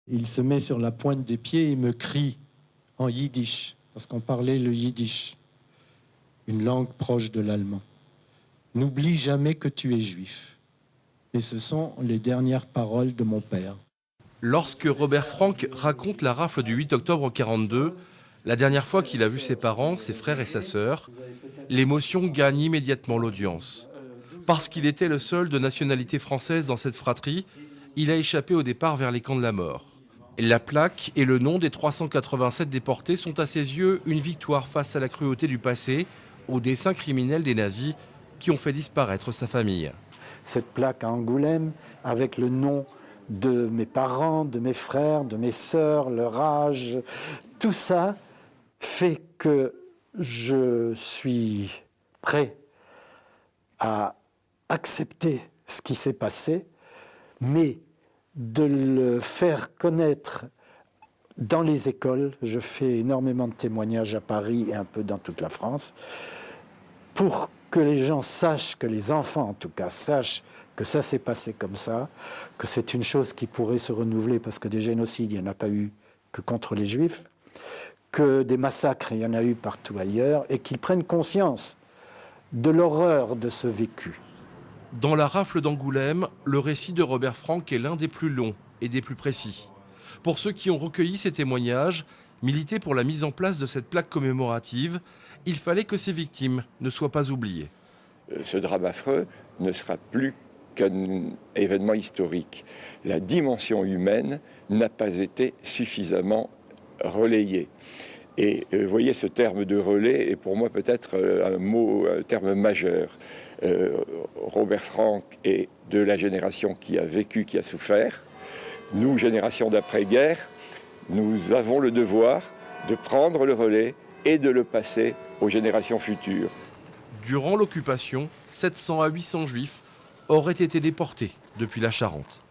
Il se met sur la pointe des pieds et il me crie en yiddish, parce qu'on parlait le yiddish, une langue proche de l'allemand. N'oublie jamais que tu es juif. Et ce sont les dernières paroles de mon père. Lorsque Robert Frank raconte la rafle du 8 octobre 1942, la dernière fois qu'il a vu ses parents, ses frères et sa sœur, l'émotion gagne immédiatement l'audience. Parce qu'il était le seul de nationalité française dans cette fratrie, il a échappé au départ vers les camps de la mort. La plaque et le nom des 387 déportés sont à ses yeux une victoire face à la cruauté du passé, aux desseins criminels des nazis qui ont fait disparaître sa famille. Cette plaque à Angoulême, avec le nom de mes parents, de mes frères, de mes sœurs, leur âge, tout ça fait que je suis prêt à accepter ce qui s'est passé, mais de le faire connaître dans les écoles. Je fais énormément de témoignages à Paris et un peu dans toute la France, pour que les gens sachent, que les enfants en tout cas sachent que ça s'est passé comme ça, que c'est une chose qui pourrait se renouveler parce que des génocides, il n'y en a pas eu que contre les Juifs, que des massacres, il y en a eu partout ailleurs, et qu'ils prennent conscience de l'horreur de ce vécu. Dans la rafle d'Angoulême, le récit de Robert Frank est l'un des plus longs et des plus précis. Pour ceux qui ont recueilli ces témoignages, militer pour la mise en place de cette plaque commémorative, il fallait que ces victimes ne soient pas oubliées. Ce drame affreux ne sera plus qu'un événement historique. La dimension humaine n'a pas été suffisamment relayée. Et vous voyez, ce terme de relais est pour moi peut-être un terme majeur. Robert Frank est de la génération qui a vécu, qui a souffert. Nous, génération d'après-guerre, nous avons le devoir de prendre le relais et de le passer aux générations futures. Durant l'occupation, 700 à 800 juifs auraient été déportés depuis la Charente.